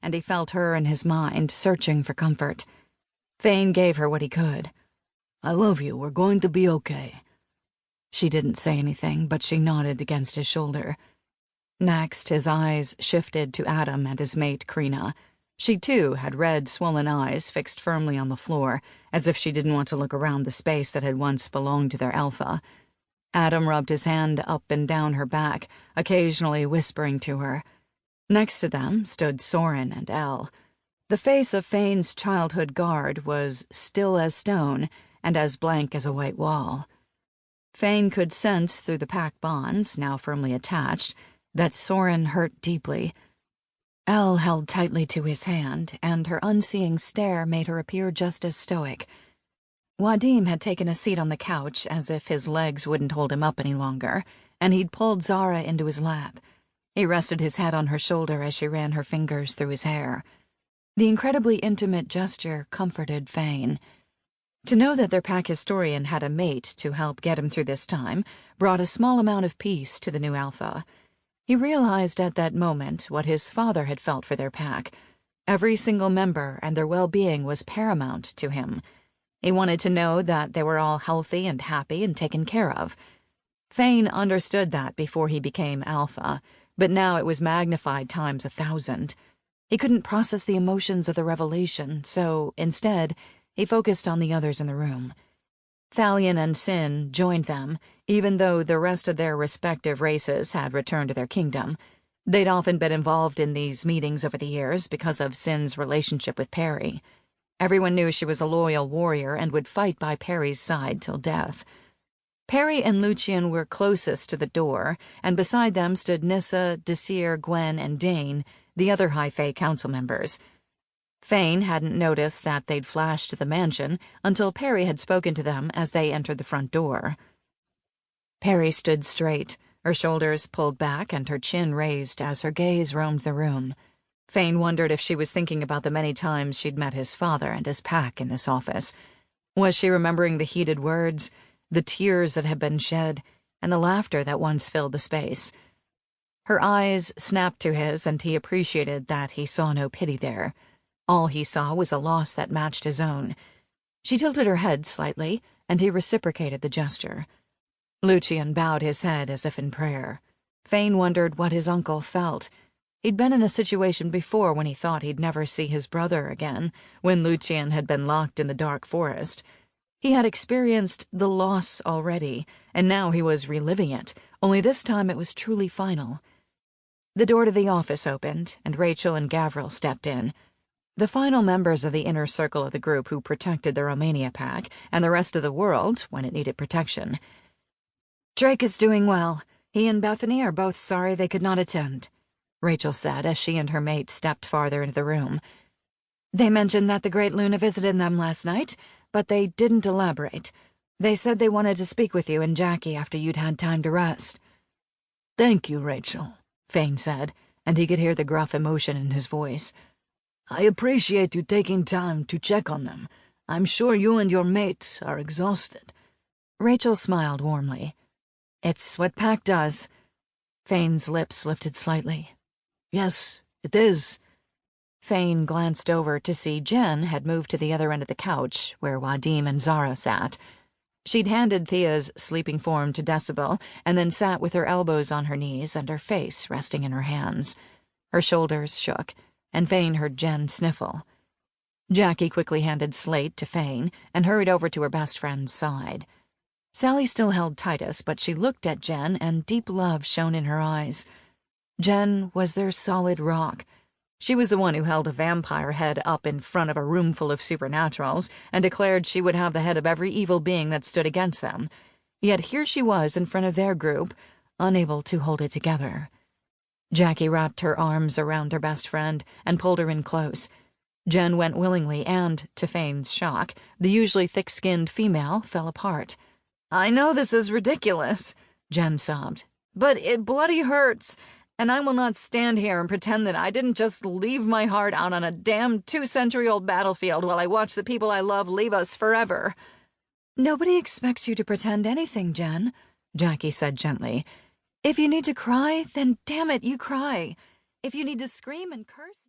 and he felt her in his mind, searching for comfort. Fane gave her what he could. "I love you. We're going to be okay." She didn't say anything, but she nodded against his shoulder. Next, his eyes shifted to Adam and his mate, Krina. She, too, had red, swollen eyes fixed firmly on the floor, as if she didn't want to look around the space that had once belonged to their alpha. Adam rubbed his hand up and down her back, occasionally whispering to her. Next to them stood Soren and Elle. The face of Fane's childhood guard was still as stone and as blank as a white wall. Fane could sense through the pack bonds, now firmly attached, that Soren hurt deeply. Elle held tightly to his hand, and her unseeing stare made her appear just as stoic. Wadim had taken a seat on the couch as if his legs wouldn't hold him up any longer, and he'd pulled Zara into his lap. He rested his head on her shoulder as she ran her fingers through his hair. The incredibly intimate gesture comforted Fane. To know that their pack historian had a mate to help get him through this time brought a small amount of peace to the new alpha. He realized at that moment what his father had felt for their pack. Every single member and their well-being was paramount to him. He wanted to know that they were all healthy and happy and taken care of. Fane understood that before he became alpha, but now it was magnified times 1,000. He couldn't process the emotions of the revelation, so, instead, he focused on the others in the room. Thalion and Sin joined them, even though the rest of their respective races had returned to their kingdom. They'd often been involved in these meetings over the years because of Sin's relationship with Perry. Everyone knew she was a loyal warrior and would fight by Perry's side till death. Perry and Lucian were closest to the door, and beside them stood Nissa, Desir, Gwen, and Dane, the other High Fae council members. Fane hadn't noticed that they'd flashed to the mansion until Perry had spoken to them as they entered the front door. Perry stood straight, her shoulders pulled back and her chin raised as her gaze roamed the room. Fane wondered if she was thinking about the many times she'd met his father and his pack in this office. Was she remembering the heated words, the tears that had been shed, and the laughter that once filled the space? Her eyes snapped to his, and he appreciated that he saw no pity there. All he saw was a loss that matched his own. She tilted her head slightly, and he reciprocated the gesture. Lucian bowed his head as if in prayer. Fane wondered what his uncle felt. He'd been in a situation before when he thought he'd never see his brother again, when Lucian had been locked in the dark forest. He had experienced the loss already, and now he was reliving it, only this time it was truly final. The door to the office opened, and Rachel and Gavril stepped in. The final members of the inner circle of the group who protected the Romania pack, and the rest of the world when it needed protection. "Drake is doing well. He and Bethany are both sorry they could not attend," Rachel said as she and her mate stepped farther into the room. "They mentioned that the Great Luna visited them last night, but they didn't elaborate. They said they wanted to speak with you and Jackie after you'd had time to rest." "Thank you, Rachel," Fane said, and he could hear the gruff emotion in his voice. "I appreciate you taking time to check on them. I'm sure you and your mate are exhausted." Rachel smiled warmly. "It's what Pack does." Fane's lips lifted slightly. "Yes, it is." Fane glanced over to see Jen had moved to the other end of the couch, where Wadim and Zara sat. She'd handed Thea's sleeping form to Decibel, and then sat with her elbows on her knees and her face resting in her hands. Her shoulders shook, and Fane heard Jen sniffle. Jackie quickly handed Slate to Fane and hurried over to her best friend's side. Sally still held Titus, but she looked at Jen, and deep love shone in her eyes. Jen was their solid rock. She was the one who held a vampire head up in front of a room full of supernaturals and declared she would have the head of every evil being that stood against them. Yet here she was in front of their group, unable to hold it together. Jackie wrapped her arms around her best friend and pulled her in close. Jen went willingly and, to Fane's shock, the usually thick-skinned female fell apart. "I know this is ridiculous," Jen sobbed, "but it bloody hurts, and I will not stand here and pretend that I didn't just leave my heart out on a damn 2-century-old battlefield while I watch the people I love leave us forever." "Nobody expects you to pretend anything, Jen," Jackie said gently. "If you need to cry, then damn it, you cry. If you need to scream and curse..."